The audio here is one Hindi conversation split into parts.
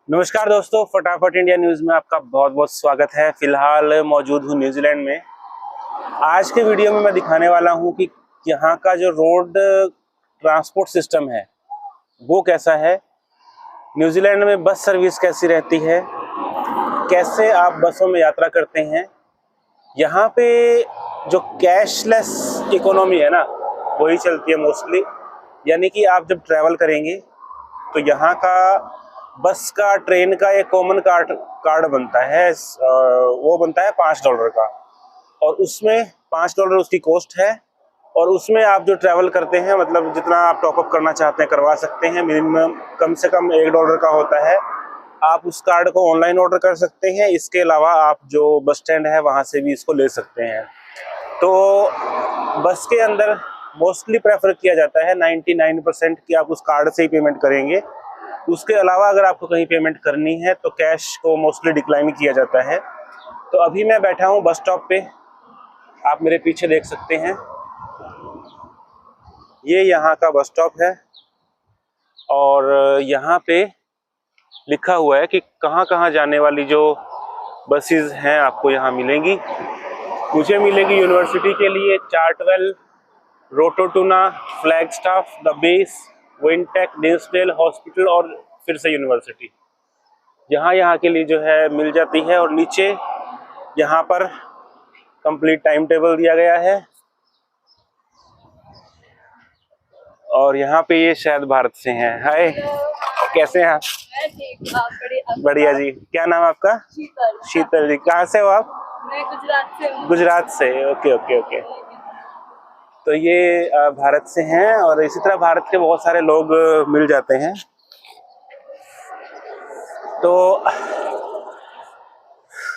नमस्कार दोस्तों, फटाफट इंडिया न्यूज़ में आपका बहुत बहुत स्वागत है। फिलहाल मौजूद हूँ न्यूजीलैंड में। आज के वीडियो में मैं दिखाने वाला हूँ कि यहाँ का जो रोड ट्रांसपोर्ट सिस्टम है वो कैसा है, न्यूजीलैंड में बस सर्विस कैसी रहती है, कैसे आप बसों में यात्रा करते हैं। यहाँ पे जो कैशलेस इकोनॉमी है ना वही चलती है मोस्टली, यानी कि आप जब ट्रैवल करेंगे तो यहाँ का बस का, ट्रेन का एक कॉमन कार्ड बनता है। वो बनता है $5 का, और उसमें $5 उसकी कॉस्ट है। और उसमें आप जो ट्रैवल करते हैं, मतलब जितना आप टॉपअप करना चाहते हैं करवा सकते हैं। मिनिमम कम से कम $1 का होता है। आप उस कार्ड को ऑनलाइन ऑर्डर कर सकते हैं। इसके अलावा आप जो बस स्टैंड है वहाँ से भी इसको ले सकते हैं। तो बस के अंदर मोस्टली प्रेफर किया जाता है 99% कि आप उस कार्ड से ही पेमेंट करेंगे। उसके अलावा अगर आपको कहीं पेमेंट करनी है तो कैश को मोस्टली डिक्लाइन किया जाता है। तो अभी मैं बैठा हूँ बस स्टॉप पे, आप मेरे पीछे देख सकते हैं। ये यहाँ का बस स्टॉप है और यहाँ पे लिखा हुआ है कि कहाँ कहाँ जाने वाली जो बसेस हैं आपको यहाँ मिलेंगी। मुझे मिलेगी यूनिवर्सिटी के लिए Chartwell, Rototuna, Flagstaff, the Base, Wintec, Dinsdale, hospital और फिर से यूनिवर्सिटी। यहाँ के लिए जो है मिल जाती है। और नीचे यहाँ पर कंप्लीट टाइम टेबल दिया गया है। और यहाँ पे ये शायद भारत से हैं। हाय, कैसे हैं आप? मैं ठीक हूँ, आप बढ़िया? बढ़िया जी। क्या नाम है आपका? शीतल। शीतल जी। कहाँ से हो आप? मैं गुजरात से हूँ। गुजरात से। Okay okay okay. तो ये भारत से हैं और इसी तरह भारत के बहुत सारे लोग मिल जाते हैं। तो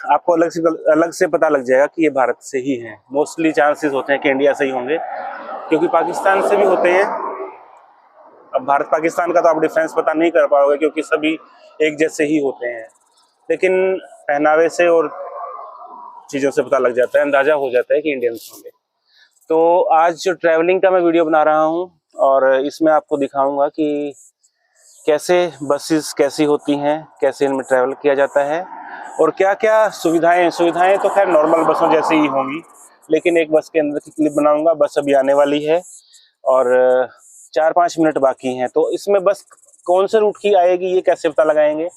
आपको अलग से पता लग जाएगा कि ये भारत से ही हैं। मोस्टली चांसेस होते हैं कि इंडिया से ही होंगे, क्योंकि पाकिस्तान से भी होते हैं। अब भारत पाकिस्तान का तो आप डिफरेंस पता नहीं कर पाओगे क्योंकि सभी एक जैसे ही होते हैं, लेकिन पहनावे से और चीज़ों से पता लग जाता है, अंदाजा हो जाता है कि इंडियंस होंगे। तो आज जो ट्रैवलिंग का मैं वीडियो बना रहा हूँ और इसमें आपको दिखाऊंगा कि कैसे बसेस कैसी होती हैं, कैसे इनमें ट्रैवल किया जाता है और क्या क्या सुविधाएं तो खैर नॉर्मल बसों जैसे ही होंगी, लेकिन एक बस के अंदर की क्लिप बनाऊंगा। बस अभी आने वाली है और 4-5 मिनट बाकी हैं। तो इसमें बस कौन से रूट की आएगी ये कैसे पता लगाएंगे।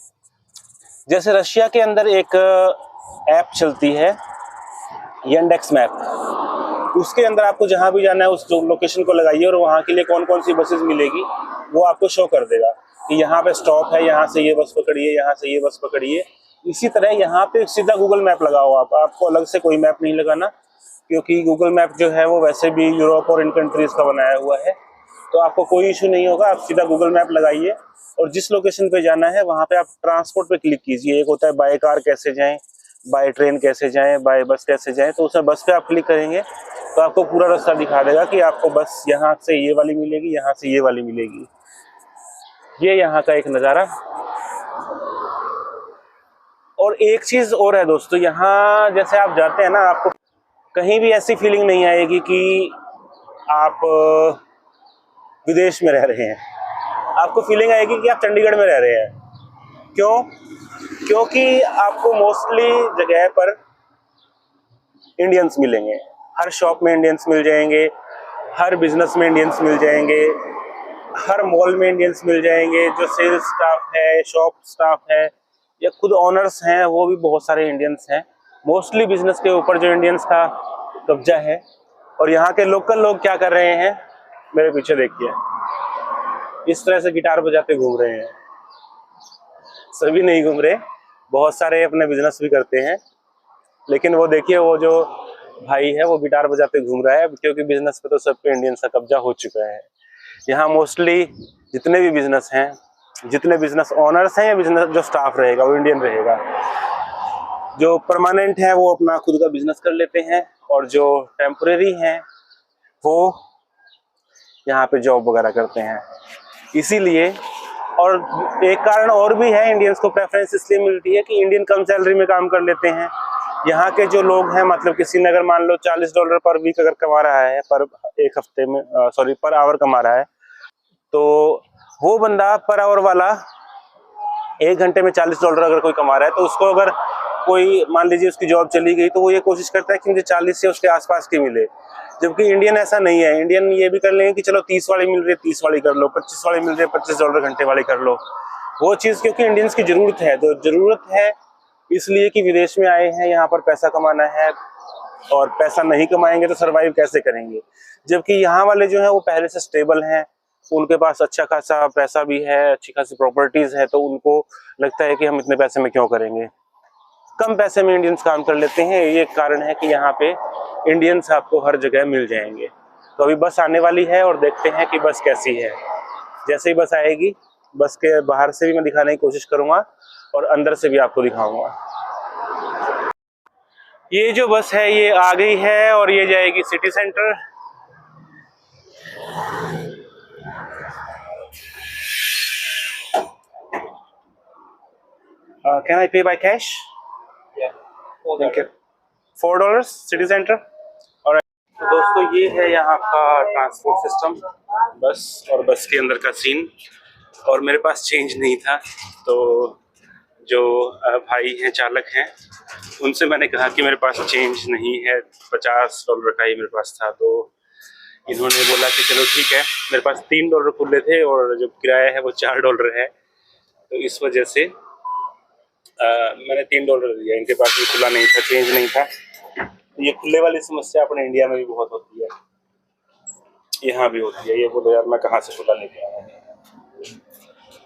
जैसे रशिया के अंदर एक ऐप चलती है यंडेक्स मैप, उसके अंदर आपको जहां भी जाना है उस लोकेशन को लगाइए और वहां के लिए कौन कौन सी बसेस मिलेगी वो आपको शो कर देगा कि यहाँ पे स्टॉप है, यहाँ से ये बस पकड़िए, यहाँ से ये बस पकड़िए। इसी तरह यहाँ पे सीधा गूगल मैप लगाओ आपको अलग से कोई मैप नहीं लगाना, क्योंकि गूगल मैप जो है वो वैसे भी यूरोप और इन कंट्रीज का बनाया हुआ है। तो आपको कोई इशू नहीं होगा। आप सीधा गूगल मैप लगाइए और जिस लोकेशन पे जाना है वहाँ पे आप ट्रांसपोर्ट पे क्लिक कीजिए। एक होता है बाय कार कैसे जाएं, बाय ट्रेन कैसे जाएं, बाय बस कैसे जाएं। तो उसमें बस पे आप क्लिक करेंगे तो आपको पूरा रास्ता दिखा देगा कि आपको बस यहाँ से ये वाली मिलेगी, यहाँ से ये वाली मिलेगी। ये यहाँ का एक नज़ारा। और एक चीज़ और है दोस्तों, यहाँ जैसे आप जाते हैं ना, आपको कहीं भी ऐसी फीलिंग नहीं आएगी कि आप विदेश में रह रहे हैं। आपको फीलिंग आएगी कि आप चंडीगढ़ में रह रहे हैं। क्यों? क्योंकि आपको मोस्टली जगह पर इंडियंस मिलेंगे। हर शॉप में इंडियंस मिल जाएंगे, हर बिजनेस में इंडियंस मिल जाएंगे, हर मॉल में इंडियंस मिल जाएंगे। जो सेल्स स्टाफ है, शॉप स्टाफ है या खुद ऑनर्स हैं, वो भी बहुत सारे इंडियंस हैं। मोस्टली बिजनेस के ऊपर जो इंडियंस का कब्जा है। और यहाँ के लोकल लोग क्या कर रहे हैं, मेरे पीछे देखिए, इस तरह से गिटार बजाते घूम रहे हैं। सभी नहीं घूम रहे, बहुत सारे अपने बिजनेस भी करते हैं, लेकिन वो देखिए, वो जो भाई है वो गिटार बजाते घूम रहा है, क्योंकि बिजनेस पे तो सब पे इंडियंस का कब्जा हो चुका है। यहाँ मोस्टली जितने भी बिजनेस हैं, जितने बिजनेस ओनर्स हैं या बिजनेस जो स्टाफ रहेगा वो इंडियन रहेगा। जो परमानेंट है वो अपना खुद का बिजनेस कर लेते हैं और जो टेम्परेरी हैं वो यहाँ पे जॉब वगैरह करते हैं। इसीलिए, और एक कारण और भी है, इंडियंस को प्रेफरेंस इसलिए मिलती है कि इंडियन कम सैलरी में काम कर लेते हैं। यहाँ के जो लोग हैं, मतलब किसी ने अगर मान लो $40 पर वीक अगर कमा रहा है, पर एक हफ्ते में पर आवर कमा रहा है, तो वो बंदा पर आवर वाला 1 घंटे में $40 अगर कोई कमा रहा है तो उसको अगर कोई मान लीजिए उसकी जॉब चली गई तो वो ये कोशिश करता है कि मुझे 40 से उसके आसपास की मिले। जबकि इंडियन ऐसा नहीं है। इंडियन ये भी कर लेंगे कि चलो 30 वाली मिल रही है 30 वाली कर लो, 25 वाली मिल रही है $25 घंटे वाली कर लो। वो चीज़ क्योंकि इंडियंस की ज़रूरत है, तो ज़रूरत है इसलिए कि विदेश में आए हैं, यहाँ पर पैसा कमाना है और पैसा नहीं कमाएंगे तो सर्वाइव कैसे करेंगे। जबकि यहाँ वाले जो हैं वो पहले से स्टेबल हैं, उनके पास अच्छा खासा पैसा भी है, अच्छी खासी प्रॉपर्टीज़ है, तो उनको लगता है कि हम इतने पैसे में क्यों करेंगे। कम पैसे में इंडियंस काम कर लेते हैं। ये कारण है कि यहाँ पे इंडियंस आपको हर जगह मिल जाएंगे। तो अभी बस आने वाली है और देखते हैं कि बस कैसी है। जैसे ही बस आएगी, बस के बाहर से भी मैं दिखाने की कोशिश करूँगा और अंदर से भी आपको दिखाऊंगा। ये जो बस है ये आ गई है और ये जाएगी city centre. Can I pay by cash? Thank you. $4 city centre. और तो दोस्तों ये है यहाँ का ट्रांसपोर्ट सिस्टम, बस और बस के अंदर का सीन। और मेरे पास चेंज नहीं था, तो जो भाई हैं चालक हैं उनसे मैंने कहा कि मेरे पास चेंज नहीं है, $50 का ही मेरे पास था। तो इन्होंने बोला कि चलो ठीक है। मेरे पास $3 खुले थे और जो किराया है वो $4 है, तो इस वजह से मैंने $3 दिया। इनके पास भी खुला नहीं था, चेंज नहीं था। ये खुले वाली समस्या अपने इंडिया में भी बहुत होती है, यहाँ भी होती है। ये बोलो यार मैं कहाँ से खुला लेके आया।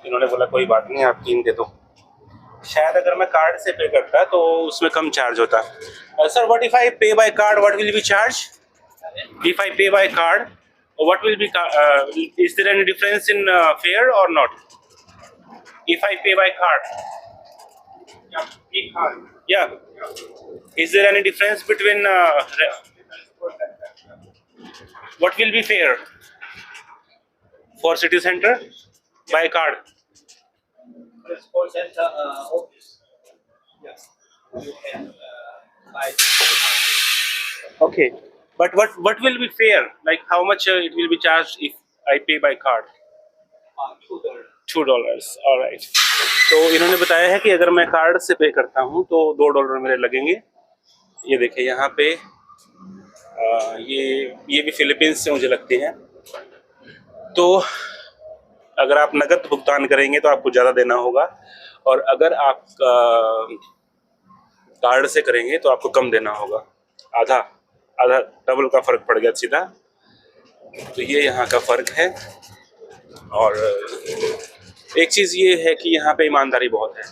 इन्होंने बोला कोई बात नहीं, आप 3 दे दो। शायद अगर मैं कार्ड से पे करता तो उसमें कम चार्ज होता। Sir, what if I pay by card, what will be charge? If I pay by card, what will be, is there any difference in fare और not? If I pay by card, yeah, is there any difference between what will be fair for city center by card? Call center office. Yes. You can buy. Okay, but what will be fair? Like how much it will be charged if I pay by card? $2. $2, all right. तो इन्होंने बताया है कि अगर मैं कार्ड से पे करता हूँ तो $2 मेरे लगेंगे। ये देखिए यहाँ पे ये भी फिलीपींस से मुझे लगती हैं। तो अगर आप नगद भुगतान करेंगे तो आपको ज़्यादा देना होगा, और अगर आप कार्ड से करेंगे तो आपको कम देना होगा। आधा डबल का फ़र्क पड़ गया सीधा। तो ये यहाँ का फ़र्क है। और एक चीज़ ये है कि यहाँ पे ईमानदारी बहुत है।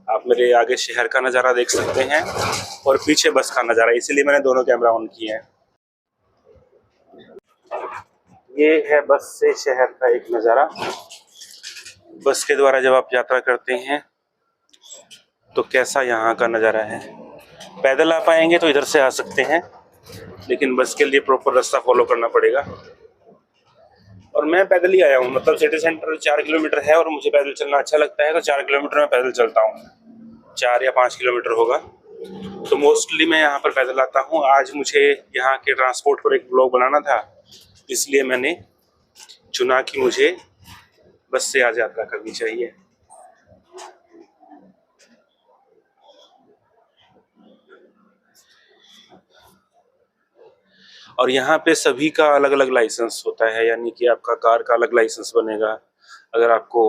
आप मेरे आगे शहर का नज़ारा देख सकते हैं और पीछे बस का नज़ारा, इसीलिए मैंने दोनों कैमरा ऑन किए हैं। ये है बस से शहर का एक नज़ारा। बस के द्वारा जब आप यात्रा करते हैं तो कैसा यहाँ का नज़ारा है। पैदल आ पाएंगे तो इधर से आ सकते हैं, लेकिन बस के लिए प्रॉपर रास्ता फॉलो करना पड़ेगा। और मैं पैदल ही आया हूँ, मतलब सिटी सेंटर 4 किलोमीटर है और मुझे पैदल चलना अच्छा लगता है, तो 4 किलोमीटर मैं पैदल चलता हूँ। 4 या 5 किलोमीटर होगा, तो मोस्टली मैं यहाँ पर पैदल आता हूँ। आज मुझे यहाँ के ट्रांसपोर्ट पर एक ब्लॉग बनाना था, इसलिए मैंने चुना कि मुझे बस से आज यात्रा करनी चाहिए। और यहाँ पे सभी का अलग अलग लाइसेंस होता है, यानी कि आपका कार का अलग लाइसेंस बनेगा। अगर आपको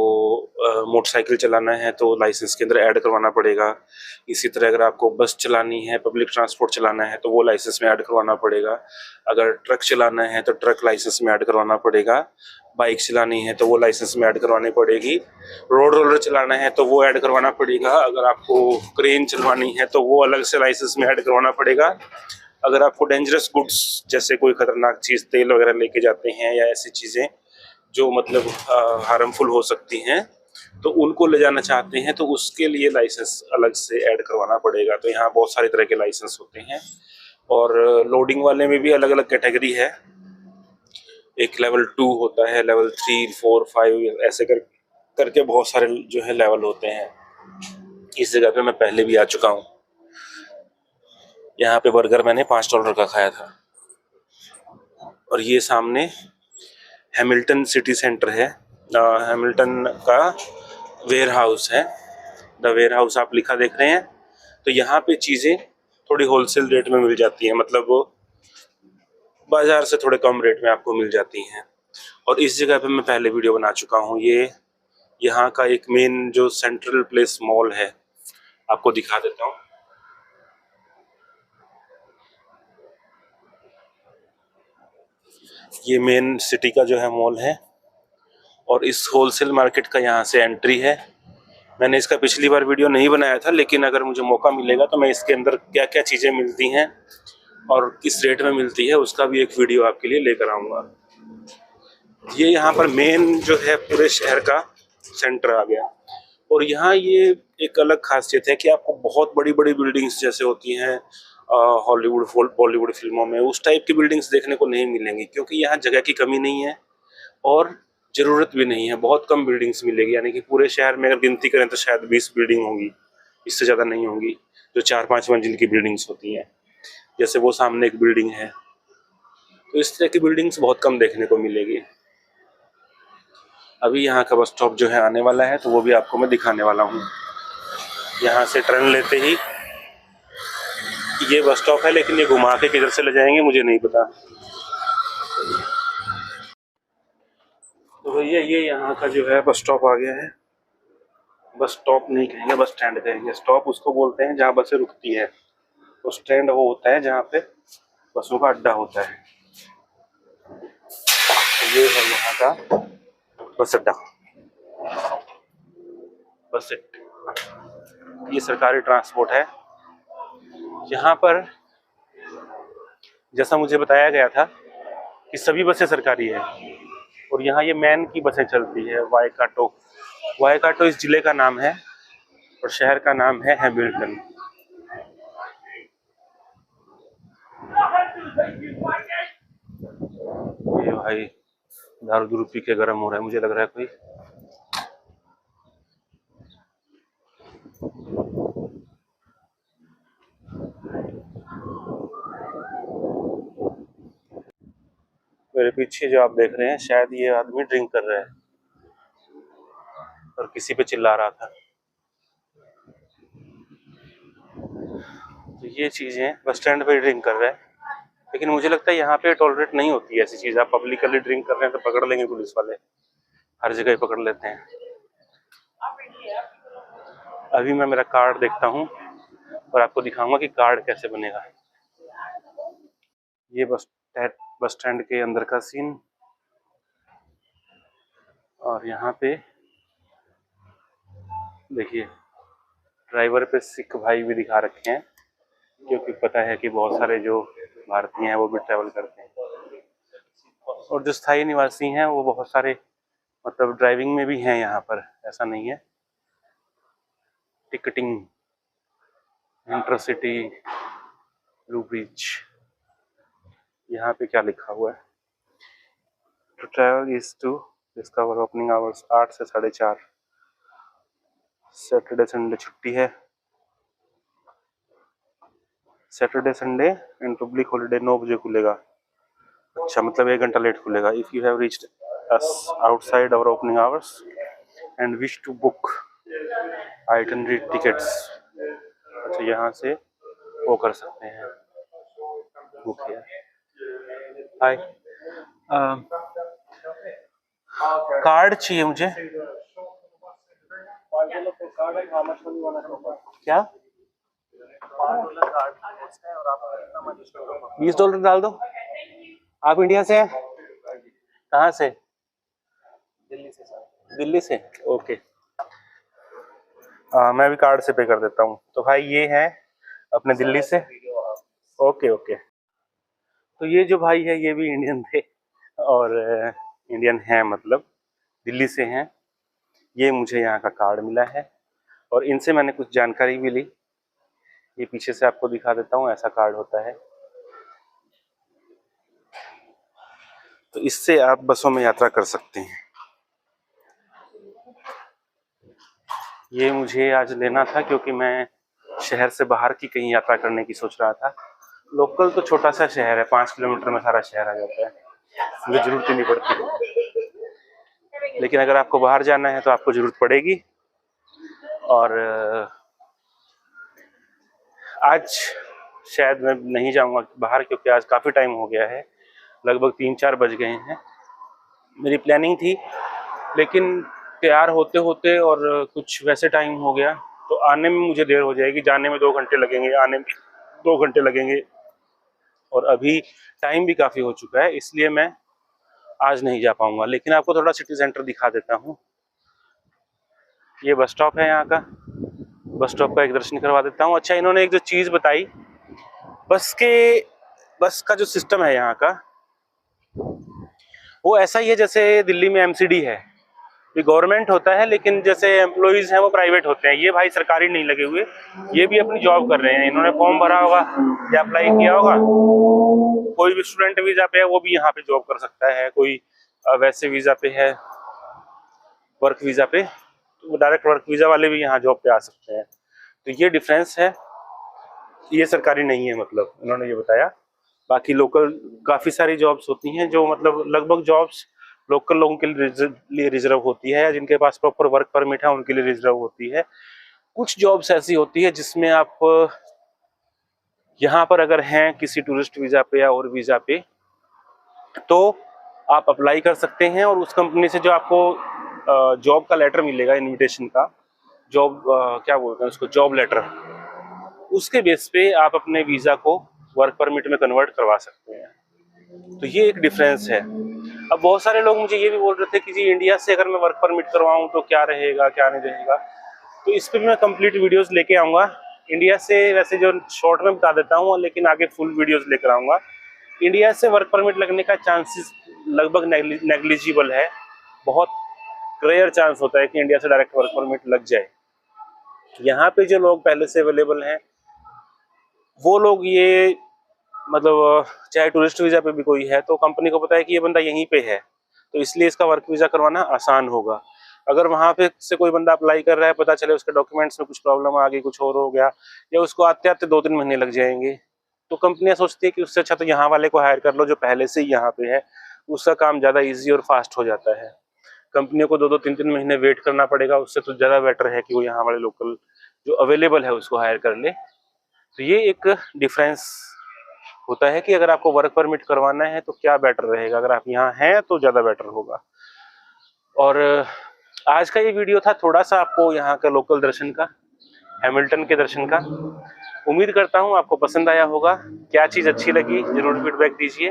मोटरसाइकिल चलाना है तो लाइसेंस के अंदर ऐड करवाना पड़ेगा। इसी तरह अगर आपको बस चलानी है, पब्लिक ट्रांसपोर्ट चलाना है तो वो लाइसेंस में ऐड करवाना पड़ेगा। अगर ट्रक चलाना है तो ट्रक लाइसेंस में ऐड करवाना पड़ेगा। बाइक चलानी है तो वो लाइसेंस में ऐड करवानी पड़ेगी। रोड रोलर चलाना है तो वो ऐड करवाना पड़ेगा। अगर आपको क्रेन चलवानी है तो वो अलग से लाइसेंस में ऐड करवाना पड़ेगा। अगर आपको डेंजरस गुड्स जैसे कोई खतरनाक चीज़, तेल वगैरह लेके जाते हैं या ऐसी चीज़ें जो मतलब हार्मफुल हो सकती हैं, तो उनको ले जाना चाहते हैं तो उसके लिए लाइसेंस अलग से ऐड करवाना पड़ेगा। तो यहाँ बहुत सारे तरह के लाइसेंस होते हैं। और लोडिंग वाले में भी अलग अलग कैटेगरी है। एक लेवल 2 होता है, लेवल 3, 4, 5 ऐसे करके बहुत सारे जो है लेवल होते हैं। इस जगह पे मैं पहले भी आ चुका हूँ। यहाँ पे बर्गर मैंने $5 का खाया था। और ये सामने हैमिल्टन सिटी सेंटर है। हैमिल्टन का वेयर हाउस है, द वेयर हाउस आप लिखा देख रहे हैं। तो यहाँ पे चीज़ें थोड़ी होलसेल रेट में मिल जाती हैं, मतलब वो बाजार से थोड़े कम रेट में आपको मिल जाती हैं। और इस जगह पे मैं पहले वीडियो बना चुका हूँ। ये यहाँ का एक मेन जो सेंट्रल प्लेस मॉल है, आपको दिखा देता हूँ। ये मेन सिटी का जो है मॉल है और इस होलसेल मार्केट का यहाँ से एंट्री है। मैंने इसका पिछली बार वीडियो नहीं बनाया था, लेकिन अगर मुझे मौका मिलेगा तो मैं इसके अंदर क्या क्या चीज़ें मिलती हैं और किस रेट में मिलती है उसका भी एक वीडियो आपके लिए लेकर आऊँगा। ये यहाँ पर मेन जो है पूरे शहर का सेंटर आ गया। और यहाँ ये एक अलग खासियत है कि आपको बहुत बड़ी बड़ी बिल्डिंग्स जैसे होती हैं हॉलीवुड बॉलीवुड फिल्मों में, उस टाइप की बिल्डिंग्स देखने को नहीं मिलेंगी, क्योंकि यहाँ जगह की कमी नहीं है और ज़रूरत भी नहीं है। बहुत कम बिल्डिंग्स मिलेगी, यानी कि पूरे शहर में अगर गिनती करें तो शायद 20 बिल्डिंग होंगी, इससे ज़्यादा नहीं होंगी, जो 4-5 मंजिल की बिल्डिंग्स होती हैं। जैसे वो सामने एक बिल्डिंग है, तो इस तरह की बिल्डिंग्स बहुत कम देखने को मिलेगी। अभी यहाँ का बस स्टॉप जो है आने वाला है, तो वो भी आपको मैं दिखाने वाला हूँ। यहाँ से ट्रेन लेते ही ये बस स्टॉप है, लेकिन ये घुमा के किधर से ले जाएंगे मुझे नहीं पता। तो भैया ये यहाँ का जो है बस स्टॉप आ गया है। बस स्टॉप नहीं कहेंगे, बस स्टैंड कहेंगे। स्टॉप उसको बोलते हैं जहाँ बसें रुकती है, तो स्टैंड वो होता है जहाँ पे बसों का अड्डा होता है। तो ये है यहाँ का बस अड्डा, बस अड्डा। ये सरकारी ट्रांसपोर्ट है। यहाँ पर जैसा मुझे बताया गया था कि सभी बसें सरकारी है और यहाँ ये मैन की बसें चलती है, वाईकाटो। वाईकाटो इस जिले का नाम है और शहर का नाम है हैमिल्टन। ये भाई दारू पी के गर्म हो रहा है, मुझे लग रहा है कोई। मेरे पीछे जो आप देख रहे हैं, शायद ये आदमी ड्रिंक कर रहा है और किसी पे चिल्ला रहा था। तो ये चीजें बस स्टैंड पे ड्रिंक कर रहा है, लेकिन मुझे लगता है यहाँ पे टॉलरेट नहीं होती है ऐसी चीज। आप पब्लिकली ड्रिंक कर रहे हैं तो पकड़ लेंगे पुलिस वाले, हर जगह ही पकड़ लेते हैं। अभी मैं मेरा कार्ड देखता हूँ और आपको दिखाऊंगा कि कार्ड कैसे बनेगा। ये बस स्टैंड के अंदर का सीन। और यहाँ पे देखिए ड्राइवर पे सिख भाई भी दिखा रखे हैं, क्योंकि पता है कि बहुत सारे जो भारतीय हैं वो भी ट्रैवल करते हैं और जो स्थायी निवासी हैं वो बहुत सारे मतलब ड्राइविंग में भी हैं यहाँ पर, ऐसा नहीं है। Ticketing, intercity, blue bridge. यहाँ पे क्या लिखा हुआ है? To travel is to discover opening hours 8 से 4:30। सैटरडे संडे छुट्टी है। Saturday Sunday and public holiday 9 बजे खुलेगा। अच्छा, मतलब 1 घंटा लेट खुलेगा। If you have reached us outside hour opening hours and wish to book itinerary tickets. अच्छा, यहाँ से वो कर सकते हैं बुक है। हाय, कार्ड चाहिए मुझे। क्या? $20 डाल दो। आप इंडिया से हैं? कहाँ से? दिल्ली से सर। दिल्ली से, ओके। मैं भी कार्ड से पे कर देता हूँ। तो भाई ये है अपने दिल्ली से। Okay okay. तो ये जो भाई है ये भी इंडियन थे और इंडियन हैं, मतलब दिल्ली से हैं। ये मुझे यहाँ का कार्ड मिला है और इनसे मैंने कुछ जानकारी भी ली। ये पीछे से आपको दिखा देता हूँ, ऐसा कार्ड होता है। तो इससे आप बसों में यात्रा कर सकते हैं। ये मुझे आज लेना था क्योंकि मैं शहर से बाहर की कहीं यात्रा करने की सोच रहा था। लोकल तो छोटा सा शहर है, 5 किलोमीटर में सारा शहर आ जाता है, मुझे जरूरत ही नहीं पड़ती। लेकिन अगर आपको बाहर जाना है तो आपको जरूरत पड़ेगी। और आज शायद मैं नहीं जाऊंगा बाहर, क्योंकि आज काफ़ी टाइम हो गया है, लगभग 3-4 बज गए हैं। मेरी प्लानिंग थी, लेकिन तैयार होते होते और कुछ वैसे टाइम हो गया, तो आने में मुझे देर हो जाएगी। जाने में 2 घंटे लगेंगे, आने में 2 घंटे लगेंगे, और अभी टाइम भी काफ़ी हो चुका है, इसलिए मैं आज नहीं जा पाऊंगा। लेकिन आपको थोड़ा सिटी सेंटर दिखा देता हूँ। ये बस स्टॉप है यहाँ का, बस स्टॉप का एक दर्शन करवा देता हूँ। अच्छा, इन्होंने एक जो चीज़ बताई, बस का जो सिस्टम है यहाँ का, वो ऐसा ही है जैसे दिल्ली में एमसीडी है। ये गवर्नमेंट होता है, लेकिन जैसे एम्प्लॉइज हैं वो प्राइवेट होते हैं। ये भाई सरकारी नहीं लगे हुए, ये भी अपनी जॉब कर रहे हैं। इन्होंने फॉर्म भरा होगा या अप्लाई किया होगा। कोई भी स्टूडेंट वीजा पे है वो भी यहाँ पे जॉब कर सकता है, कोई वैसे वीजा पे है, वर्क वीजा पे, तो डायरेक्ट वर्क वीजा वाले भी यहाँ जॉब पे आ सकते हैं। तो ये डिफरेंस है, ये सरकारी नहीं है, मतलब उन्होंने ये बताया। बाकी लोकल काफ़ी सारी जॉब्स होती हैं, जो मतलब लगभग जॉब्स लोकल लोगों के लिए रिजर्व होती है, या जिनके पास प्रॉपर वर्क परमिट है उनके लिए रिजर्व होती है। कुछ जॉब्स ऐसी होती है जिसमें आप यहाँ पर अगर हैं किसी टूरिस्ट वीज़ा पे या और वीज़ा पे, तो आप अप्लाई कर सकते हैं, और उस कंपनी से जो आपको जॉब का लेटर मिलेगा, इनविटेशन का, जॉब क्या बोलते हैं उसको, जॉब लेटर, उसके बेस पे आप अपने वीज़ा को वर्क परमिट में कन्वर्ट करवा सकते हैं। तो ये एक डिफरेंस है। अब बहुत सारे लोग मुझे ये भी बोल रहे थे कि जी इंडिया से अगर मैं वर्क परमिट करवाऊँ तो क्या रहेगा क्या नहीं रहेगा, तो इस पर भी मैं कंप्लीट वीडियोस लेके आऊँगा। इंडिया से वैसे जो शॉर्ट में बता देता हूँ, लेकिन आगे फुल वीडियोस लेकर आऊँगा। इंडिया से वर्क परमिट लगने का चांसेस लगभग नेग्लिजिबल है, बहुत रेयर चांस होता है कि इंडिया से डायरेक्ट वर्क परमिट लग जाए। यहाँ पे जो लोग पहले से अवेलेबल हैं वो लोग ये मतलब चाहे टूरिस्ट वीज़ा पे भी कोई है तो कंपनी को पता है कि ये बंदा यहीं पे है, तो इसलिए इसका वर्क वीज़ा करवाना आसान होगा। अगर वहाँ पे से कोई बंदा अप्लाई कर रहा है, पता चले उसके डॉक्यूमेंट्स में कुछ प्रॉब्लम आ गई, कुछ और हो गया, या उसको आते आते 2-3 महीने लग जाएंगे, तो कंपनियां सोचती है कि उससे अच्छा तो यहाँ वाले को हायर कर लो जो पहले से ही यहाँ पे है, उसका काम ज़्यादा ईजी और फास्ट हो जाता है। कंपनियों को 2-2, 3-3 महीने वेट करना पड़ेगा, उससे तो ज़्यादा बेटर है कि वो यहाँ वाले लोकल जो अवेलेबल है उसको हायर कर ले। तो ये एक डिफरेंस होता है कि अगर आपको वर्क परमिट करवाना है तो क्या बेटर रहेगा, अगर आप यहाँ हैं तो ज़्यादा बेटर होगा। और आज का ये वीडियो था थोड़ा सा आपको यहाँ का लोकल दर्शन का, हैमिल्टन के दर्शन का। उम्मीद करता हूँ आपको पसंद आया होगा। क्या चीज़ अच्छी लगी ज़रूर फीडबैक दीजिए,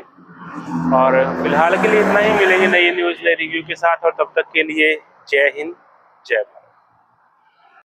और फिलहाल के लिए इतना ही। मिलेंगे नई न्यूज़ नए रिव्यू के साथ, और तब तक के लिए जय हिंद, जय भारत।